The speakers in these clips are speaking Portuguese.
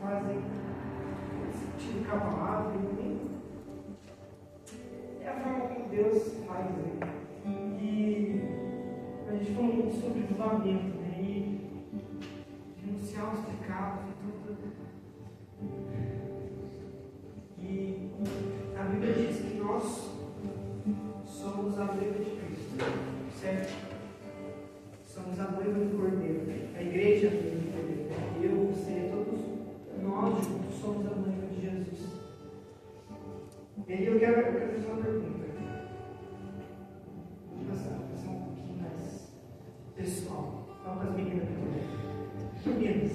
fazem sentido com a palavra, é a forma como Deus faz, né? E a gente falou muito sobre avivamento, né? E denunciar os pecados e tudo. E a Bíblia diz que nós somos a noiva de Cristo, certo? Somos a noiva do Cordeiro, a igreja do Cordeiro. Eu, você, todos nós juntos somos a noiva de Jesus. E aí eu quero fazer uma pergunta. Vou passar um pouquinho mais pessoal. Fala para as meninas também. Meninas,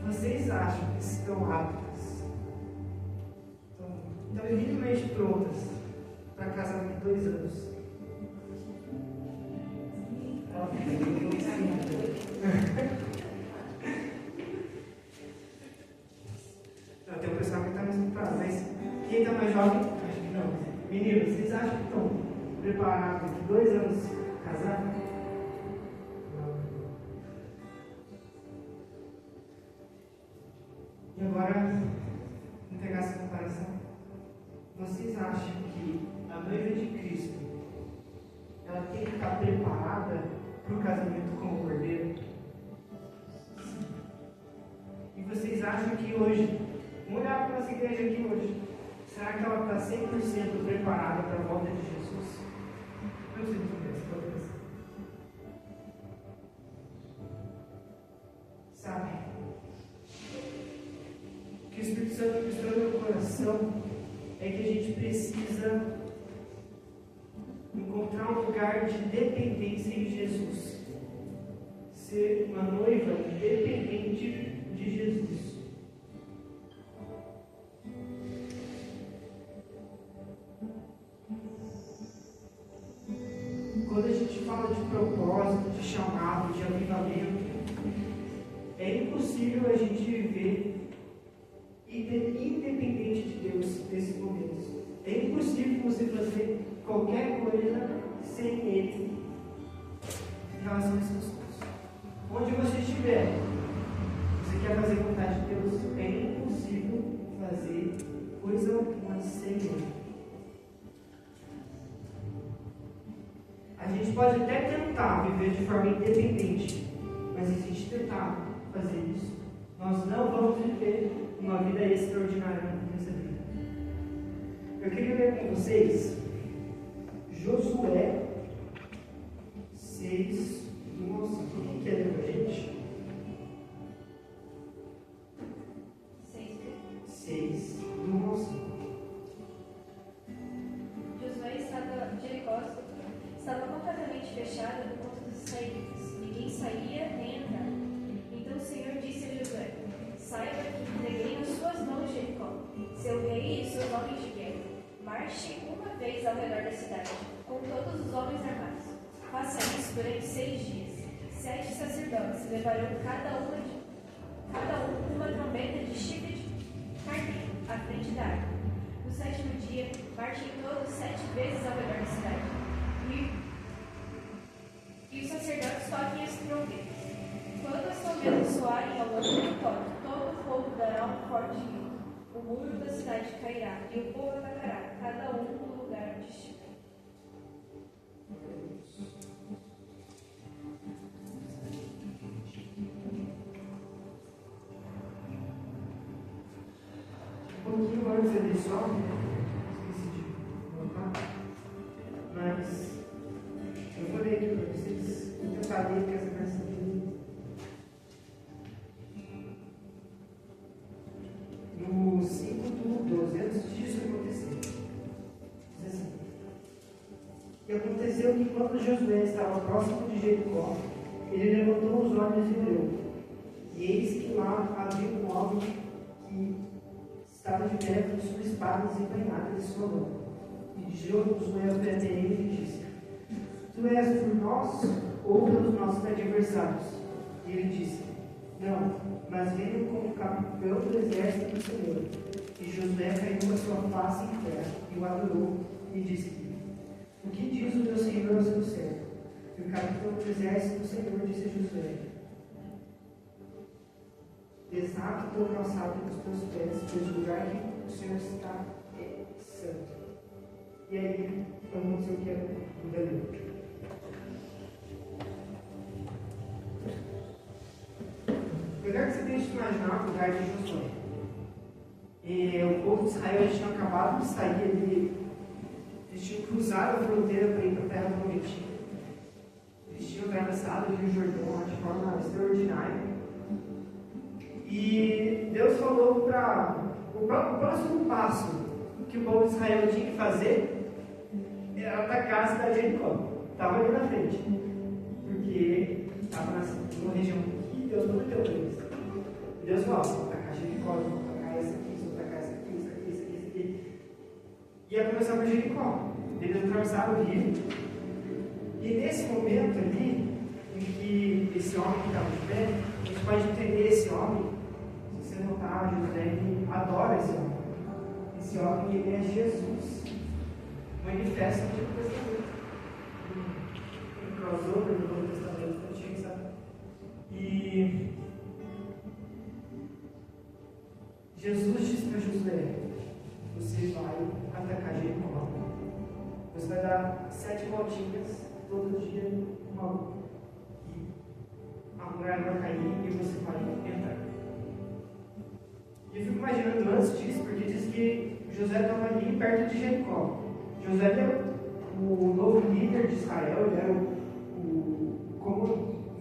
vocês acham que estão aptas, estão evidentemente prontas para casar daqui 2 anos? Não, tem um pessoal que está mais preparado, mas quem está mais jovem, acho que não. Meninos, vocês acham que estão preparados daqui 2 anos para casar? Não. E agora, vamos pegar essa comparação. Vocês acham que a noiva de Cristo ela tem que estar preparada para o casamento com o Cordeiro? E vocês acham que hoje, vamos olhar para a nossa igreja aqui hoje, será que ela está 100% preparada para a volta de Jesus? Não sei se você pode pensar. Sabe? O que o Espírito Santo mostrou no meu coração é que a gente precisa encontrar um lugar de dependência em Jesus. Ser uma noiva dependente de Jesus. Quando a gente fala de propósito, de chamado, de avivamento, é impossível a gente viver independente de Deus nesses momentos. É impossível você fazer qualquer coisa sem Ele em relação a essas coisas. Onde você estiver, você quer fazer vontade de Deus, é impossível fazer coisa alguma sem Ele. A gente pode até tentar viver de forma independente, mas se a gente tentar fazer isso, nós não vamos viver uma vida extraordinária nessa vida. Eu queria ler com vocês Josué 6, 1 ao 5. Quem quer ler com a gente? 6, 1 ao 5. Josué estava completamente fechado por conta dos israelitas. Ninguém saía nem entrava. Então o Senhor disse a Josué: saiba que entreguei nas suas mãos Jericó, seu rei e seus homens de guerra. Marche uma vez ao redor da cidade, com todos os homens armados. Faça isso durante 6 dias. 7 sacerdotes levarão cada um uma trombeta de chifre de carneiro à frente da arca. No 7º dia, marchem todos 7 vezes ao redor da cidade. E os sacerdotes toquem as trombetas. Quando as trombetas soarem ao longo do toque, todo o povo dará um forte grito. O muro da cidade cairá e o povo atacará, cada um no lugar onde estiver. Um pouquinho antes ali só, esqueci de colocar, mas eu vou ler aqui para vocês, vou tentar ler com essa versão aqui. No 5:12, antes disso acontecer. Diz assim: e aconteceu que quando Josué estava próximo de Jericó, ele levantou os olhos e olhou, e eis que lá havia um homem que estava de pé com suas espadas embainhadas em sua mão. E Josué foi até ele e disse: tu és por nós ou pelos nossos adversários? E ele disse: não, mas venho como capitão do exército do Senhor. E Josué caiu com a sua face em terra e o adorou e disse: o que diz o meu Senhor ao seu servo? E o capitão do exército do Senhor disse a Josué: Desata o teu calçado dos teus pés, pois o lugar que o Senhor está é santo. E aí, vamos dizer o que é o dali. Melhor que você tente imaginar o lugar de Josué. O povo de Israel tinha acabado de sair ali, eles tinham cruzado a fronteira para ir para a terra prometida. Eles tinham atravessado o Rio Jordão de forma extraordinária. E Deus falou para o próximo passo que o povo de Israel tinha que fazer era atacar a cidade de Jericó. Estava ali na frente, porque estava numa região que Deus prometeu para eles. E Deus falou: vou atacar Jericó, vou atacar essa aqui, vou atacar essa aqui, isso aqui, isso aqui, isso aqui. Ia começar por Jericó. Eles atravessaram o rio. E nesse momento ali, em que esse homem que estava de pé, a gente pode entender esse homem. Se você notar, José, ele adora esse homem. Esse homem, ele é Jesus. Manifesta o Antigo Testamento. Um crossover do Novo Testamento do Antigo, sabe? E Jesus disse para Josué: você vai atacar Jericó. Você vai dar 7 voltinhas todo dia, uma. E a muralha vai cair e você vai entrar. E eu fico imaginando antes disso, porque diz que Josué estava ali perto de Jericó. Josué era o novo líder de Israel, ele era o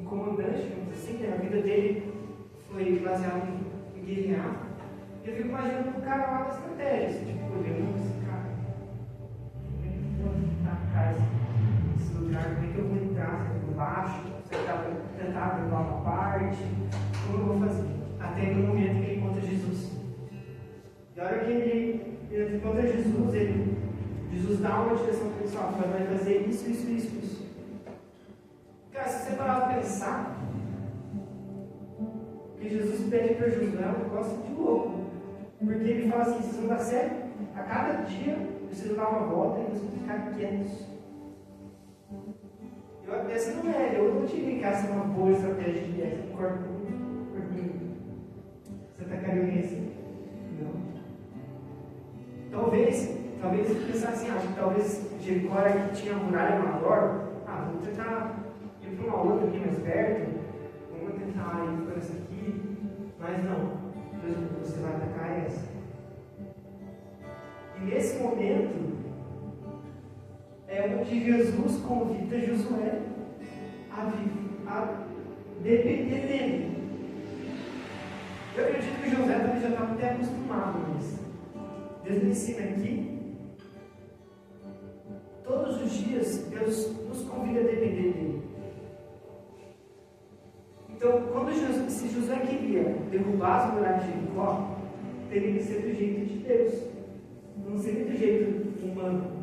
comandante, vamos dizer assim, a vida dele foi baseada em guerrear. E eu fico imaginando o cara lá da estratégia, assim, tipo, olhando esse cara, como é que eu vou atacar esse lugar, como é que eu vou entrar, será por baixo, será que eu vou tentar levar uma parte, como eu vou fazer? Até no momento que ele encontra Jesus. E a hora que ele encontra Jesus, Jesus dá uma direção para ele, só vai fazer isso, isso, isso, isso. Cara, se você parar para pensar, que Jesus pede para Josué é um negócio de louco. Porque ele fala assim: vocês vão dar certo, a cada dia vocês vão dar uma volta e vocês vão ficar quietos. Essa não é, eu não diria que essa é uma boa estratégia de guerra, concordo comigo. Você está catarinense? Não. Talvez pensar assim, acho que talvez Jericó era que tinha muralha maior. Vamos tentar ir para uma outra aqui mais perto, vamos tentar ir para essa aqui, mas não, você vai atacar essa. E nesse momento é onde Jesus convida Josué a depender dele. Eu acredito que Josué também já estava até acostumado com isso. Deus me ensina aqui. Todos os dias, Deus nos convida a depender dele. Então, se Josué queria derrubar as muralhas de Jericó, teria que ser do jeito de Deus, não seria do jeito humano.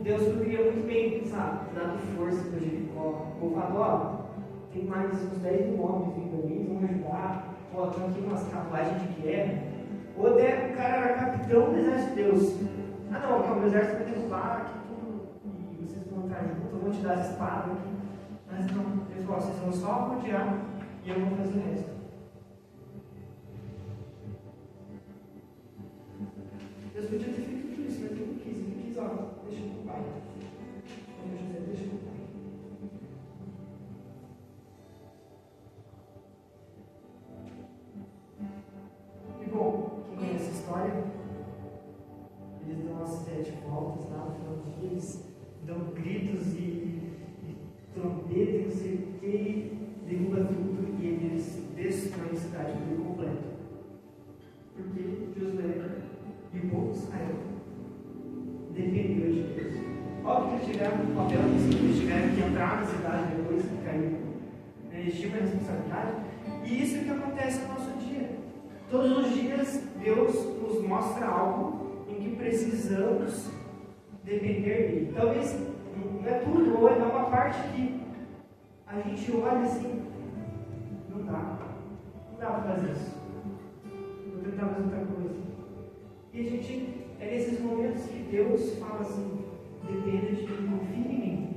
Deus poderia muito bem, dado força para Jericó, ou falado: tem mais uns 10 mil homens vindo ali, vão ajudar, estão aqui umas carruagens de guerra. Ou até o cara era capitão do exército de Deus. Não, o exército vai derrubar aqui tudo, e vocês vão entrar juntos, eu vou te dar as espadas aqui. Mas não, ele falou: vocês vão só rodear e eu vou fazer o resto. Deus podia ter feito tudo isso, mas ele não quis, deixa com o pai. Deixa com o pai. E bom, quem conhece a história, eles dão as 7 voltas lá no final do dia, eles dão gritos e trombeta e não sei o que, derruba tudo e eles destroem a cidade por completo. Porque Josué e o povo de Israel dependeu de Deus. Óbvio que eles tiveram um papel nisso, eles tiveram que entrar na cidade depois que caiu. Eles tinham uma responsabilidade. E isso é o que acontece no nosso dia. Todos os dias Deus nos mostra algo em que precisamos depender dele. Talvez não é tudo, ou é uma parte que a gente olha assim, não dá para fazer isso. Vou tentar fazer outra coisa. E a gente, é nesses momentos que Deus fala assim: dependa de mim, confie em mim.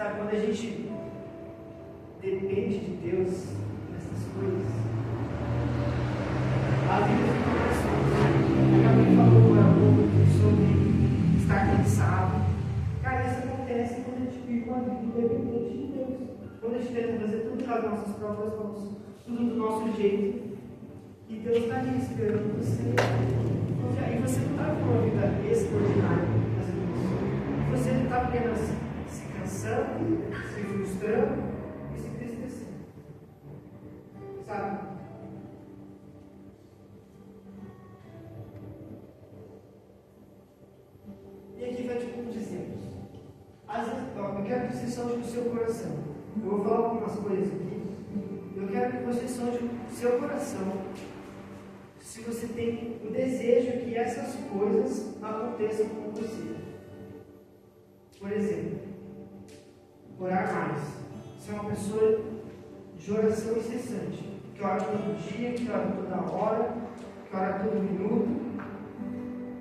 Sabe, quando a gente depende de Deus nessas coisas, a vida fica mais fácil. A Gabi falou agora há pouco sobre estar cansado. Cara, isso acontece quando a gente vive uma vida independente de Deus. Quando a gente tenta fazer tudo com as nossas próprias mãos, tudo do nosso jeito. E Deus está ali esperando você. E você não está com uma vida extraordinária fazendo isso. Você não está apenas se cansando, se frustrando e se entristecendo. Sabe? E aqui vai tipo uns exemplos. Às vezes, eu quero que você sonde o seu coração. Eu vou falar algumas coisas aqui. Eu quero que você sonde o seu coração. Se você tem o desejo que essas coisas aconteçam com você. Por exemplo, orar mais. Você é uma pessoa de oração incessante, que ora todo dia, que ora toda hora, que ora todo minuto,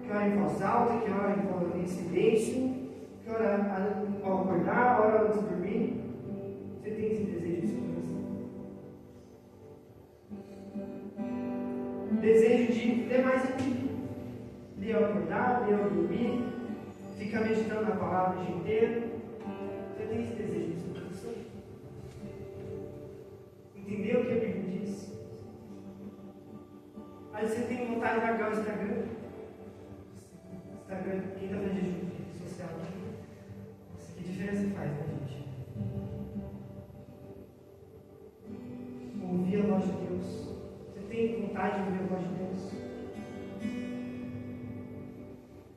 que ora em voz alta, que ora em silêncio, que ora ao acordar, ora antes de dormir. Você tem esse desejo de oração? Desejo de ler mais a Bíblia. Ler ao acordar, ler ao dormir, ficar meditando na palavra o dia inteiro. Você tem esse desejo no seu coração? Entendeu o que a Bíblia diz? Aí você tem vontade de largar o Instagram. Instagram, quem está fazendo jejum de rede social? Nossa, que diferença faz, né, gente? Ouvir a voz de Deus. Tem vontade de ouvir a voz de Deus?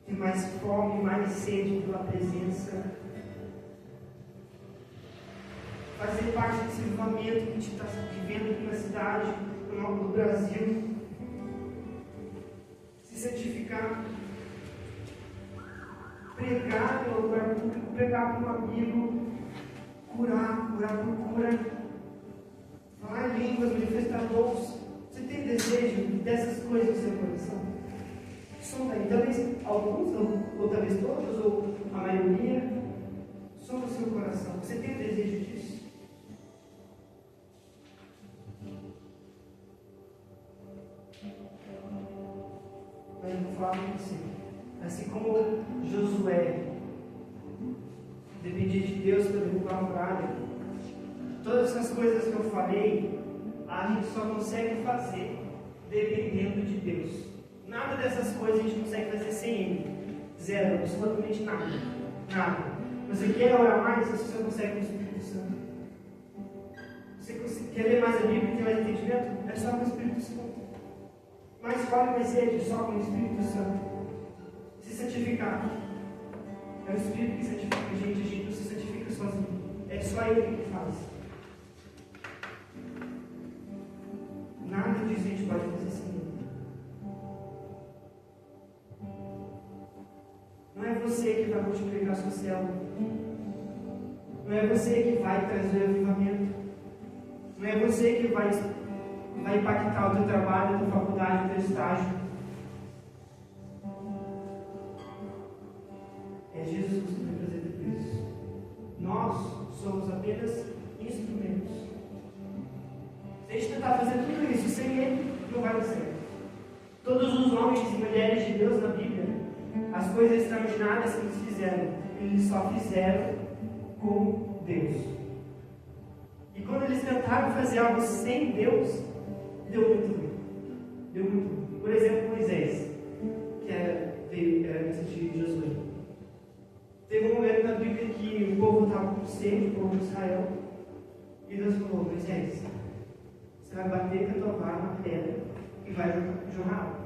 Tem mais fome, mais sede pela presença? Fazer parte desse movimento que a gente está vivendo aqui na cidade, no Brasil? Se santificar? Pregar no lugar público, pregar para um amigo, curar por cura, falar em línguas, manifestar dons. Você tem desejo dessas coisas no seu coração? Som daí. Talvez alguns, ou talvez todos, ou a maioria, som no seu coração. Você tem desejo disso? Mas eu vou falar para você. Assim como Josué dependia de Deus para derrubar a muralha, todas essas coisas que eu falei, a gente só consegue fazer dependendo de Deus. Nada dessas coisas a gente consegue fazer sem Ele. Zero, absolutamente nada. Nada. Você quer orar mais? Você só consegue com o Espírito Santo. Você quer ler mais a Bíblia e ter mais entendimento? É só com o Espírito Santo. Mais fome, mais sede, só com o Espírito Santo. Se santificar. É o Espírito que santifica a gente não se santifica sozinho. É só Ele que faz. Nada disso a gente pode fazer sem Ele. Não é você que vai multiplicar a sua célula. Não é você que vai trazer o avivamento. Não é você que vai impactar o teu trabalho, a tua faculdade, o teu estágio. É Jesus que vai fazer tudo isso. Nós somos apenas instrumentos. Se a gente tentar fazer tudo isso sem Ele, não vai dar certo. Todos os homens e mulheres de Deus na Bíblia, as coisas extraordinárias que eles fizeram, eles só fizeram com Deus. E quando eles tentaram fazer algo sem Deus, deu muito ruim. Deu muito ruim. Por exemplo, Moisés, que era antes de Josué. Teve um momento na Bíblia que o povo estava com sede, o povo de Israel, e Deus falou: Moisés, você vai bater com a tua vara na pedra e vai jorrar água.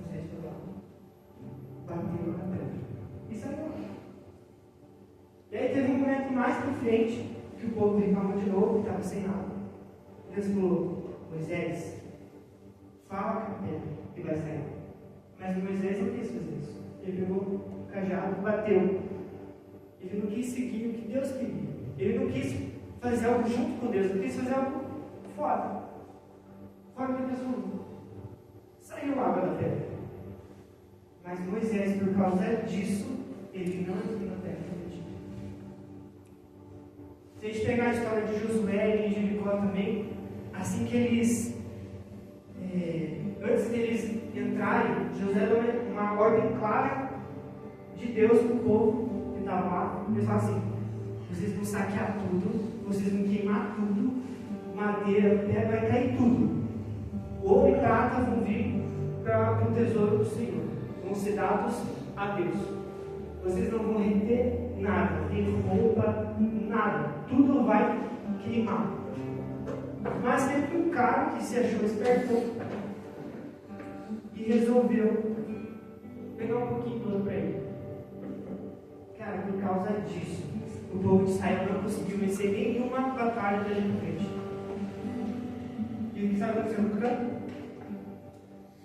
Moisés falou: bateu na pedra e saiu. E aí teve um momento mais para frente que o povo reclamou de novo, que estava sem água. Deus falou: Moisés, fala com a pedra e vai sair. Mas Moisés não quis fazer isso. Ele pegou o cajado, bateu. Ele não quis seguir o que Deus queria. Ele não quis fazer algo junto com Deus. Ele quis fazer algo fora. Fora do que Deus falou. Saiu água da pedra. Mas Moisés, por causa disso, ele não entrou na terra prometida. Se a gente pegar a história de Josué e de Jericó também, assim que eles, antes deles entrarem, Josué deu uma ordem clara de Deus para o povo que estava lá. Eles falaram assim: vocês vão saquear tudo, vocês vão queimar tudo, madeira, pedra, vai cair tudo. Ouro e prata vão vir para o tesouro do Senhor, vão ser dados a Deus. Vocês não vão reter nada, nem roupa, nada, tudo vai queimar. Mas teve um cara que se achou esperto e resolveu pegar um pouquinho de ouro para ele. Cara, por causa disso, o povo de Israel não conseguiu vencer nenhuma batalha da frente. E o que estava acontecendo com o cara?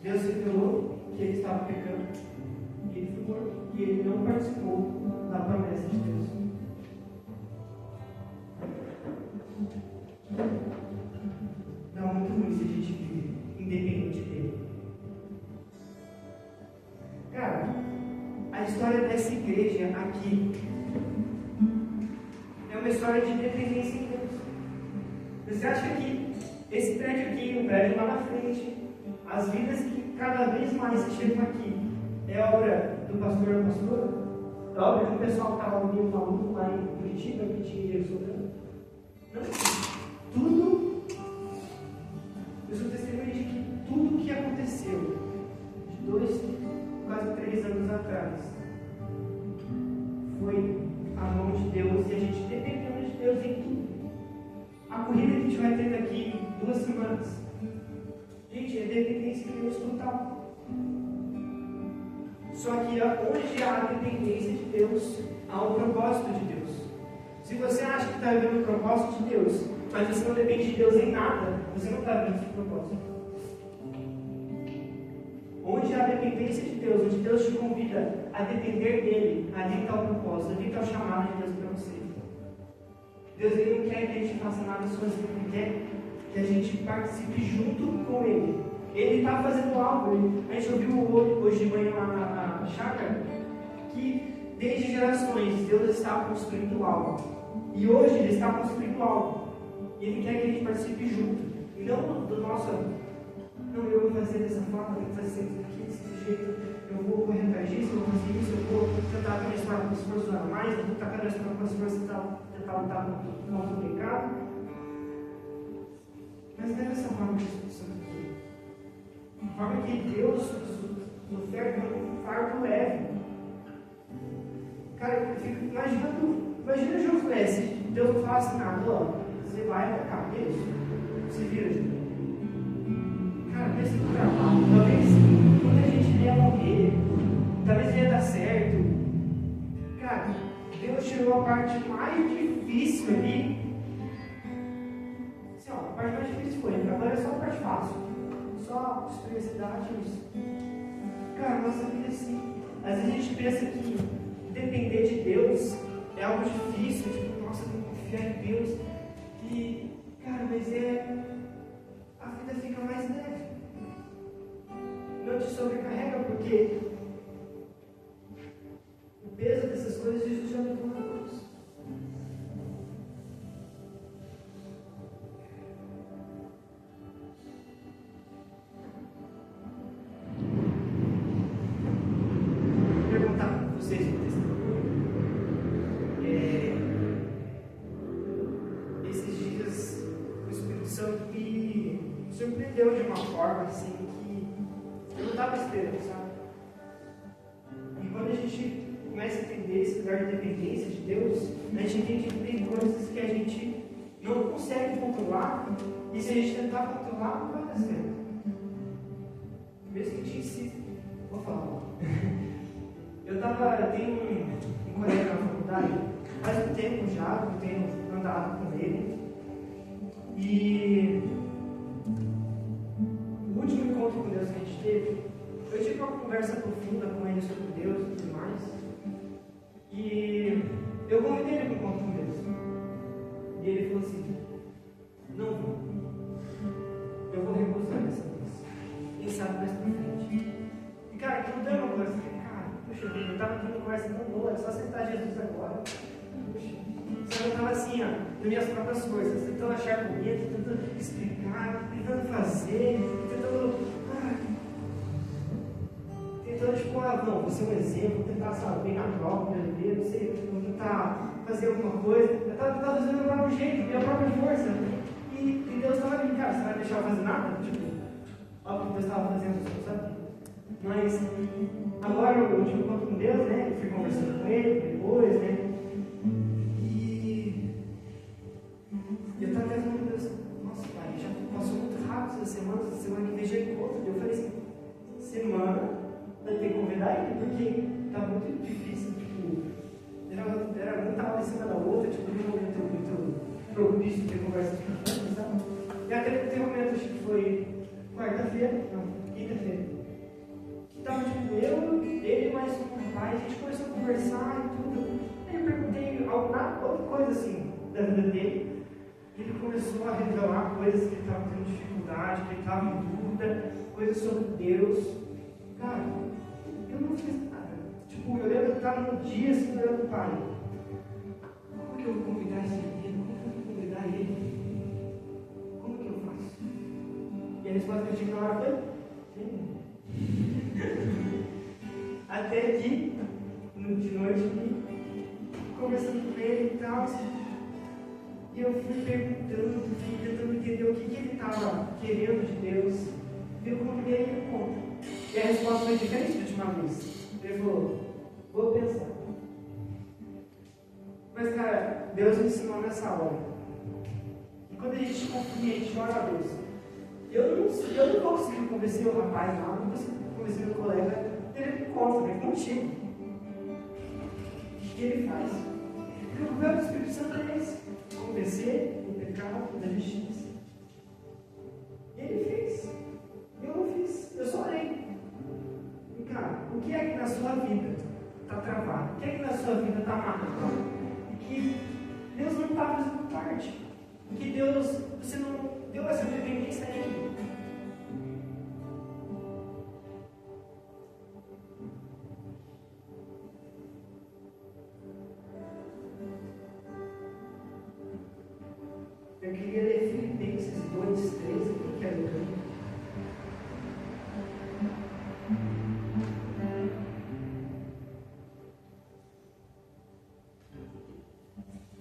Deus revelou que ele estava pecando, e ele foi morto, e ele não participou da promessa de Deus. Dá muito ruim se a gente vive independente dele. Cara, a história dessa igreja aqui é uma história de dependência em Deus. Você acha que esse prédio aqui, o prédio lá na frente, as vidas que cada vez mais chegam aqui, é obra do pastor ou pastora? É obra do pessoal que estava ouvindo um aluno lá em Curitiba, que tinha dinheiro sobrando? Não. Tudo, eu sou testemunha de que tudo que aconteceu de 2, quase 3 anos atrás foi a mão de Deus e a gente dependendo de Deus em tudo. A corrida que a gente vai ter daqui 2 semanas, gente, é dependência de Deus total. Só que onde há a dependência de Deus, há o propósito de Deus. Se você acha que está vivendo o propósito de Deus, mas você não depende de Deus em nada, você não está vivendo esse propósito. Onde há a dependência de Deus, onde Deus te convida a depender dele, ali está o propósito, ali está o chamado de Deus para você. Deus ele não quer que a gente faça nada sozinho, ele quer que a gente participe junto com ele. Ele está fazendo algo. A gente ouviu hoje de manhã lá na chácara que desde gerações Deus está construindo algo. E hoje Ele está construindo algo. E Ele quer que a gente participe junto. E não do nosso, não, eu vou fazer dessa forma, eu vou fazer aqui, desse jeito, eu vou correr atrás disso, eu vou fazer isso, eu vou tentar me esforçar com esforço a mais, eu vou tentar cada vez com esforço tentar lutar contra o pecado. Mas não é dessa forma que isso funciona. A forma que Deus nos oferta um fardo leve. Cara, eu fico imagina Josué, se Deus não falasse nada, ó, você vai atacar, Deus, se vira, cara, pensa no trabalho, talvez muita gente ia morrer, talvez ia dar certo. Cara, Deus tirou a parte mais difícil ali. Assim, ó, a parte mais difícil foi, agora é só a parte fácil. Só destruir a cidade, isso. Cara, nossa vida é assim. Às vezes a gente pensa que depender de Deus é algo difícil, tipo, nossa, eu tenho que confiar em Deus. E, cara, mas a vida fica mais leve. Não te sobrecarrega, porque o peso dessas coisas Jesus já levou na cruz. Esses dias o Espírito Santo me surpreendeu de uma forma assim que eu não estava esperando, sabe? E quando a gente começa a entender esse lugar de dependência de Deus, a gente entende que tem coisas que a gente não consegue controlar, e se a gente tentar controlar, não vai dar certo. Mesmo que a gente insista, vou falar. Eu tenho um colega na faculdade, faz um tempo já, eu tenho andado com ele. E o último encontro com Deus que a gente teve, eu tive uma conversa profunda com ele sobre Deus e tudo mais. E eu convidei ele para um encontro com Deus. E ele falou assim: não vou. Eu vou recusar dessa vez. Quem sabe mais pra frente. E cara, aquilo deu uma coisa. Puxa vida, eu estava tendo uma conversa tão boa, é só aceitar Jesus agora. Puxa, você não estava assim, ó. nas minhas próprias forças, tentando achar argumento, tentando explicar, tentando fazer, tentando tipo, não, você é um exemplo, tentar, sabe, bem na prova, aprender, não sei, tentar fazer alguma coisa, eu estava fazendo do meu próprio jeito, minha própria força, e Deus estava ali, cara, você vai deixar eu fazer nada? Tipo, óbvio que Deus estava fazendo isso, sabe? Mas agora eu tive um encontro com Deus, né? Eu fui conversando com Ele depois, né? E eu estava pensando com Deus, nossa pai, já passou muito rápido essa semana que vem já encontro. Eu falei assim, semana vai ter que convidar ele, porque tá muito difícil, tipo, era muita aula em cima da outra, tipo, num momento muito propício de conversa de sabe? E até que tem um momento, acho que foi quarta-feira, não, quinta-feira. Estava tipo eu, ele mais um rapaz, a gente começou a conversar e tudo. Aí eu perguntei outra coisa assim da vida dele. E ele começou a revelar coisas que ele estava tendo dificuldade, que ele estava em dúvida, coisas sobre Deus. Cara, eu não fiz nada. Tipo, eu lembro que eu estava no dia assim, olhando o pai. Como que eu vou convidar esse menino? Como que eu vou convidar ele? Como que eu faço? E a resposta que eu tive na hora foi: até que, de noite, conversando com ele e tal, e eu fui perguntando, fui tentando entender o que ele estava querendo de Deus, e eu convidei ele no ponto. E a resposta foi diferente da última vez. Ele falou: vou pensar. Mas, cara, Deus me ensinou nessa hora. E quando a gente confia, a gente ora a Deus. Eu não vou conseguir convencer o rapaz lá, não consigo convencer meu colega, ele me conta, é contigo. O que ele faz? Porque o governo do Espírito Santo é esse: convencer o pecado da justiça. E ele fez. Eu não fiz, eu só orei. E cara, o que é que na sua vida está travado? O que é que na sua vida está amarrado? E que Deus não está fazendo parte. E que você não deu essa dependência a Ele. Eu queria ler Filipenses 2:13, eu quero ler.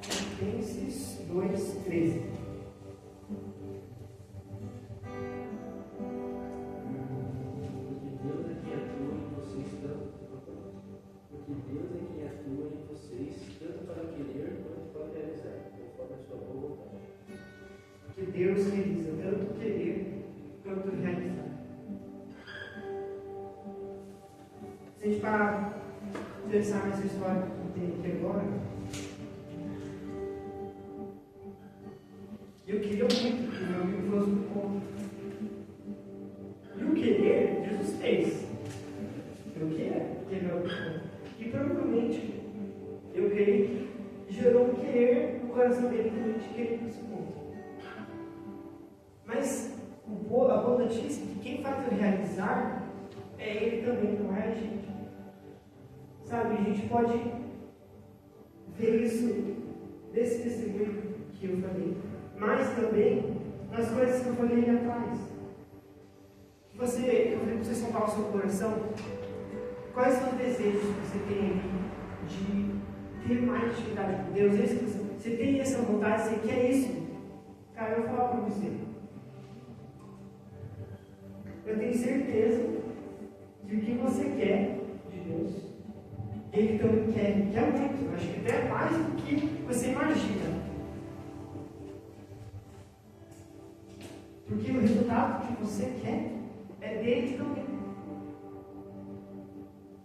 Filipenses 2:13. Deus realiza tanto querer quanto realizar. Se a gente parar de pensar nessa história que tem aqui agora, eu queria muito que meu amigo fosse um ponto. E o querer, Jesus fez. Eu quero, e provavelmente, eu creio que gerou um querer no coração dele também de querer esse ponto. Mas a boa notícia é que quem faz o realizar é Ele também, não é a gente. Sabe, a gente pode ver isso desse testemunho que eu falei, mas também nas coisas que eu falei ali atrás. Eu falei para você soltar o seu coração. Quais são os desejos que você tem ali de ter mais intimidade com Deus? Você tem essa vontade, você quer isso? Cara, eu vou falar para você. Eu tenho certeza que o que você quer de Deus, Ele também quer muito. Acho que até mais do que você imagina. Porque o resultado que você quer é dele também.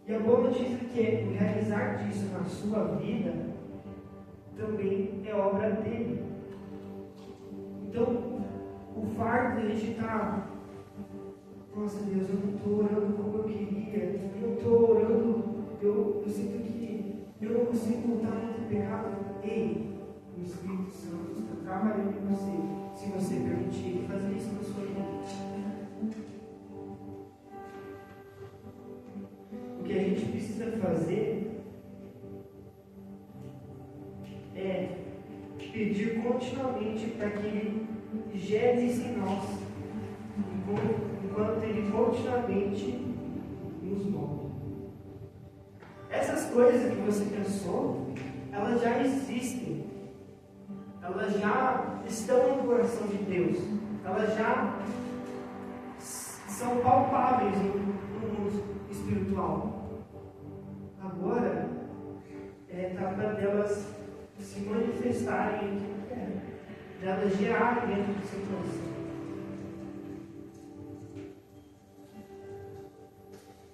E a boa notícia é que o realizar disso na sua vida também é obra dele. Então, o fardo de a gente estar: nossa Deus, eu não estou orando como eu queria, eu não estou orando, eu sinto que eu não consigo lutar contra o pecado. Ei, o Espírito Santo está trabalhando em você, se você permitir Ele fazer isso na sua vida. O que a gente precisa fazer é pedir continuamente para que Ele gere isso em nós, enquanto Ele continuamente nos molda. Essas coisas que você pensou, elas já existem, elas já estão no coração de Deus, elas já são palpáveis no mundo espiritual. Agora, trata delas se manifestarem aqui na terra, delas gerarem dentro do seu coração.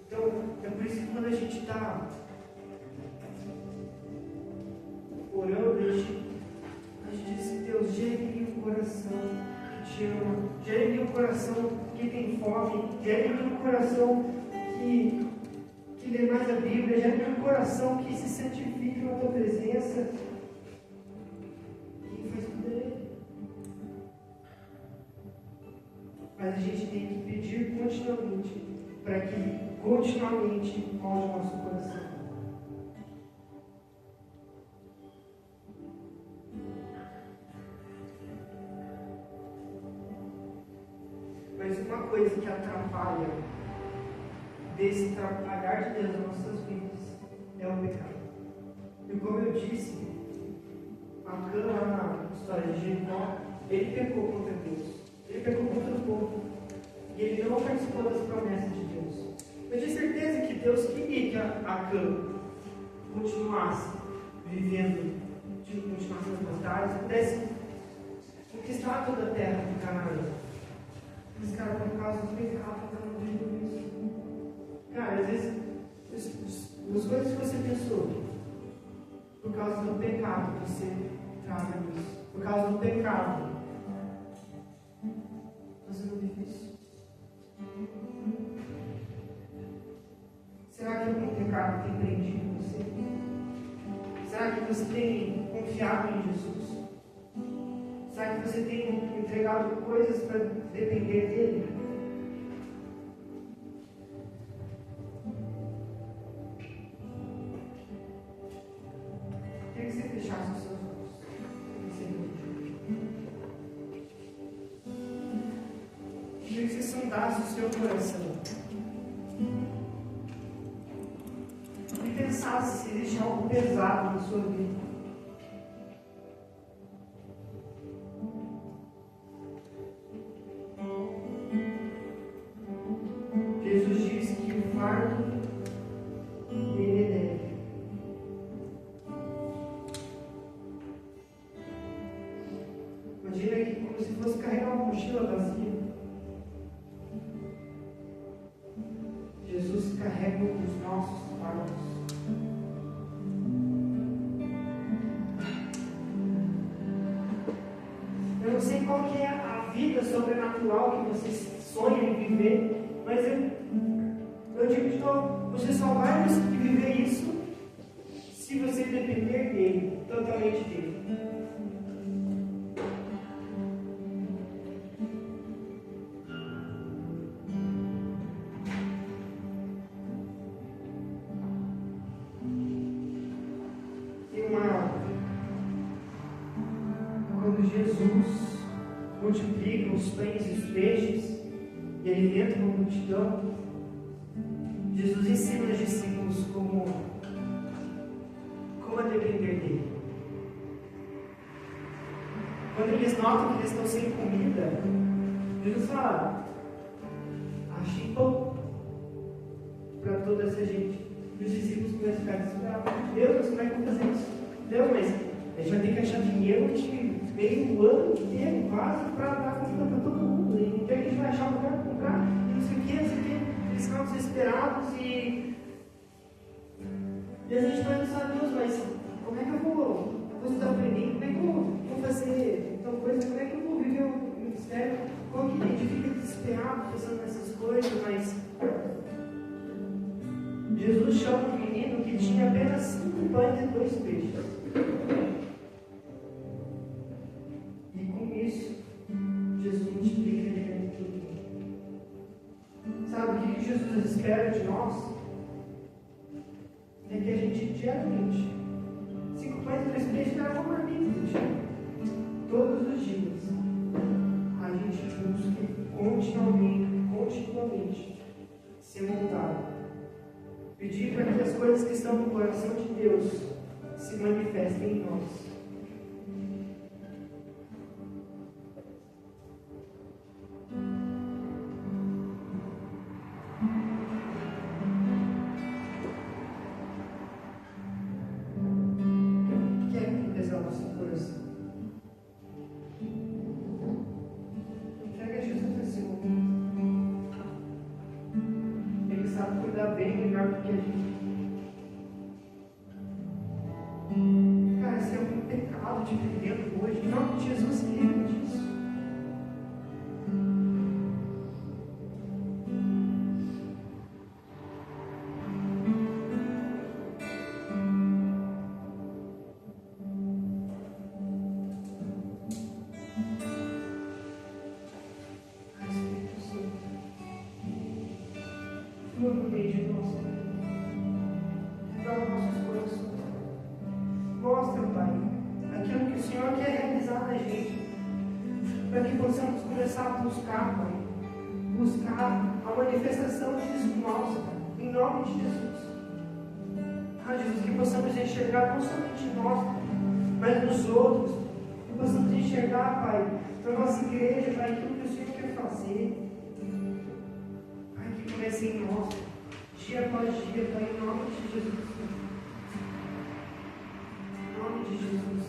Então, é por isso que quando a gente está orando, a gente diz assim: Deus, gere um coração que te ama, gere um coração que tem fome, gere um coração que lê mais a Bíblia, gere um coração que se santifique na tua presença. Quem faz tudo é Ele. Mas a gente tem que pedir continuamente, para que Ele continuamente molde o nosso coração. Mas uma coisa que atrapalha desse trabalhar de Deus nas nossas vidas é o pecado. E como eu disse, Acã, lá na história de Jericó, ele pecou contra Deus, ele pecou contra o povo, e ele não participou das promessas de Deus. Eu tinha certeza que Deus queria que Acã continuasse vivendo, continuasse nas batalhas, pudesse conquistar toda a terra do Canaã. Mas, cara, por causa do pecado, não vivendo isso. Cara, às vezes, as coisas que você pensou, por causa do pecado, você trava nisso. Por causa do pecado, você não vive isso. Será que algum pecado tem prendido você? Será que você tem confiado em Jesus? Será que você tem entregado coisas para depender dele? Queria que você fechasse os seus olhos. Queria que você sondasse o seu coração e pensasse se existe algo pesado na sua vida. Jesus diz que o fardo dele é leve. Imagina que como se fosse carregar uma mochila vazia. Jesus carrega os nossos fardos. Eu não sei qual que é a vida sobrenatural que você sonha em viver, mas eu digo de novo, você só vai conseguir viver isso se você depender dele, totalmente dele. Quando Jesus multiplica os pães e os peixes e alimenta uma multidão, Jesus ensina os discípulos como a depender dele. Quando eles notam que eles estão sem comida, Jesus fala: achem pão para toda essa gente. E os discípulos começam a ficar desesperados: Deus, mas como é que eu vou fazer isso? Deus, mas a gente vai ter que achar dinheiro de meio ano inteiro, quase, para dar comida para todo mundo. E então a gente vai achar um lugar para comprar, e não sei o que, não sei o que. Eles ficam desesperados e a gente vai pensar: Deus, mas como é que eu vou estudar para mim? Como é que eu vou fazer tal coisa? Como é que eu vou viver o ministério? Como que a gente fica desesperado pensando nessas coisas? Mas Jesus chama um menino que tinha apenas 5 pães e 2 peixes. E com isso, Jesus multiplica ele para tudo. Sabe o que Jesus espera de nós? É que a gente diariamente, 5 pães e 2 peixes era uma marmita, gente. definitivamente ser moldado. Pedir para que as coisas que estão no coração de Deus se manifestem em nós. De viver hoje, em nome de Jesus, livre disso. Espírito Santo, flua no meio de nós, revela nossos corações. Mostra, Pai, aquilo que o Senhor quer realizar na gente, para que possamos começar a buscar, Pai, buscar a manifestação disso em nós, Pai, em nome de Jesus. Jesus, que possamos enxergar não somente em nós, mas nos outros, que possamos enxergar, Pai, na nossa igreja, Pai, aquilo que o Senhor quer fazer, Pai, que comece em nós, dia após dia, Pai, em nome de Jesus. Em nome de Jesus.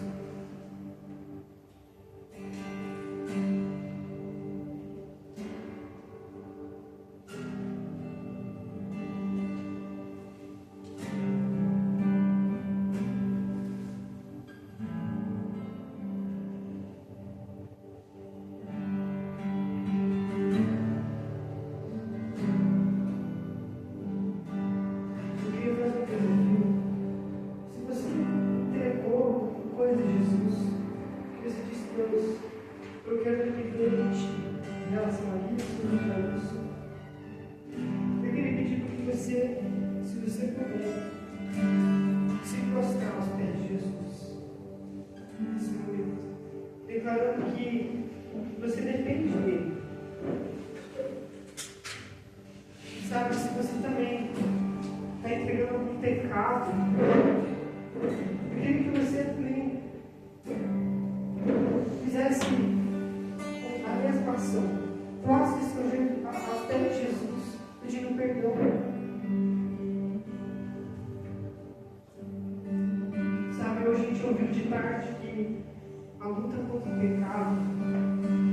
Declarando que você depende dele. Sabe, se você também está entregando algum pecado, eu queria que você também fizesse a mesma ação. Coloque seu jeito aos pés de Jesus, pedindo perdão. Sabe, hoje a gente ouviu de tarde que a luta contra o pecado,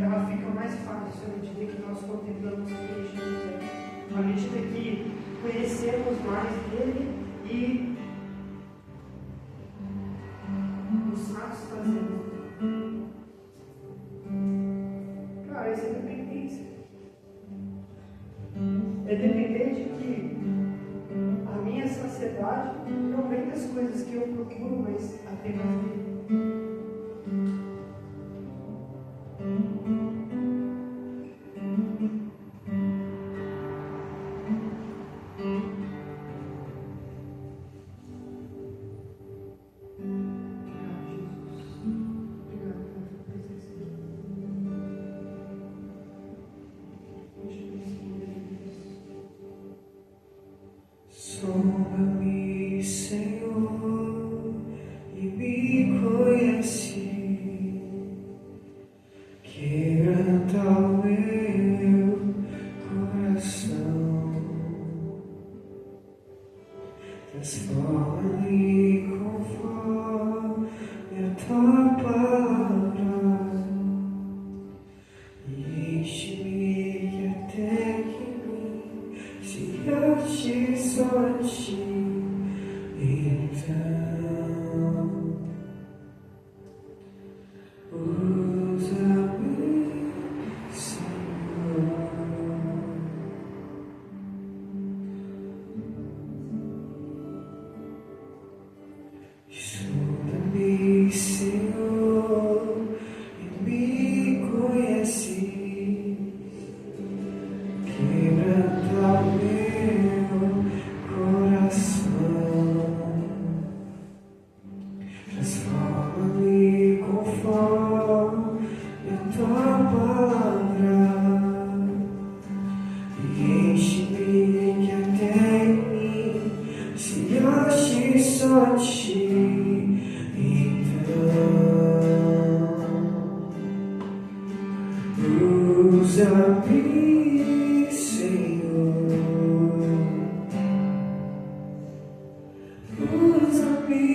ela fica mais fácil à medida que nós contemplamos quem Jesus é, à medida que conhecemos mais dele e nos satisfazemos. Cara, isso é dependência. É depender de que a minha saciedade não vem das coisas que eu procuro, mas apenas dele. Sonda-me, Senhor, e me conhece. Quebranta o meu coração, transforma-me conforme a tua palavra, e enche-me até que mim se ache só a ti. Então usa-me, Senhor. Sonda-me, Senhor, e me conheces. Quebranta o meu coração, Usa-me, Senhor. Usa-me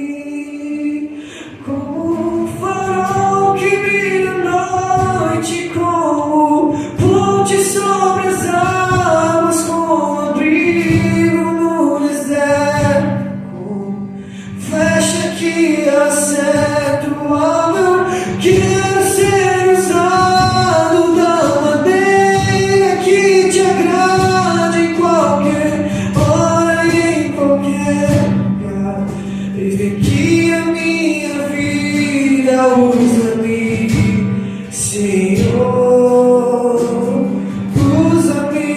como um farol que brilha à noite, como ponte sobre as águas, como abrigo no deserto, como flecha que acerta o alvo. Quero ser usado da maneira que te agrade, em qualquer hora e em qualquer lugar. Vive aqui a minha vida, usa-me, Senhor. Usa-me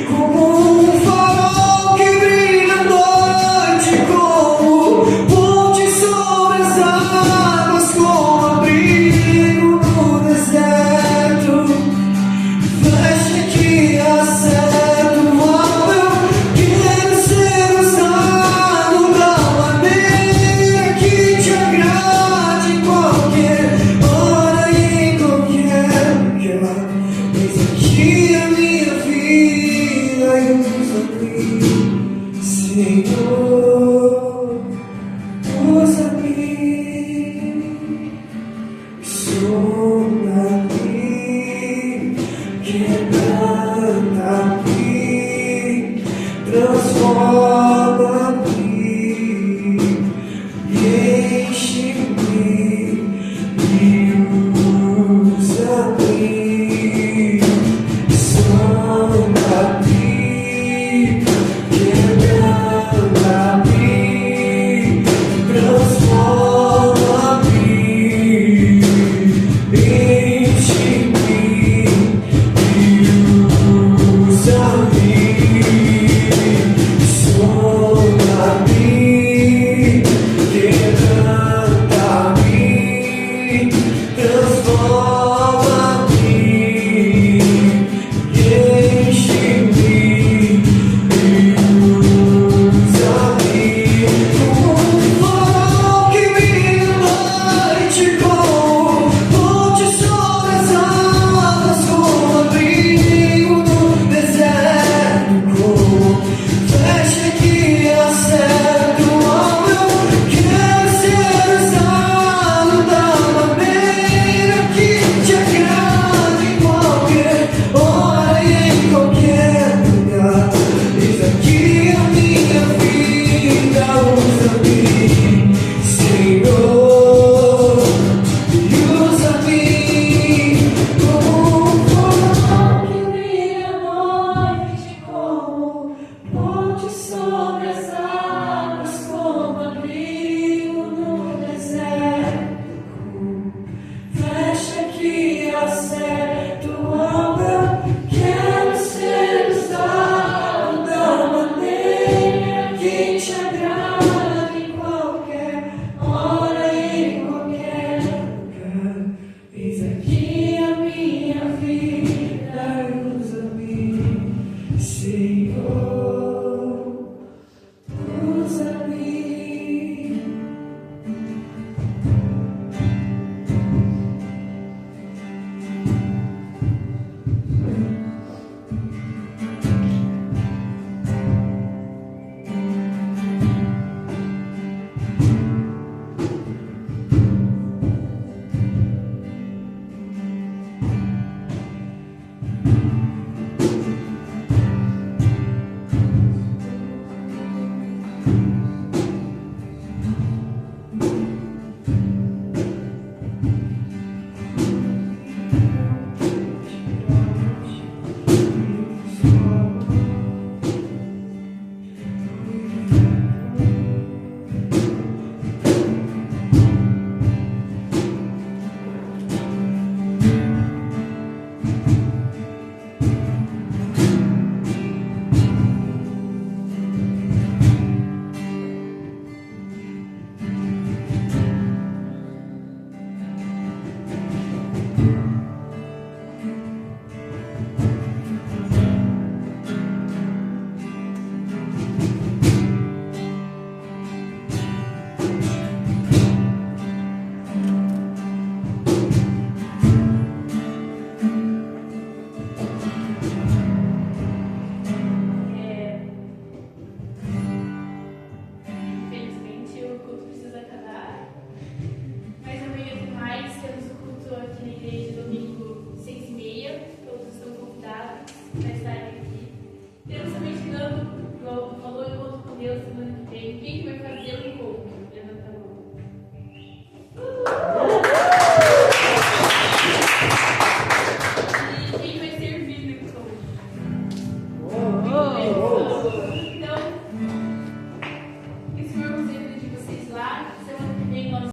como um farol que brilha à noite, como ponte sobre as águas, como abrigo no deserto, flecha que acerta o alvo. Quero ser usado da maneira que te agrade, em qualquer hora e em qualquer lugar. Eis aqui a minha vida e usa-me, Senhor. Usa-me, sonda-me, quebranta-me.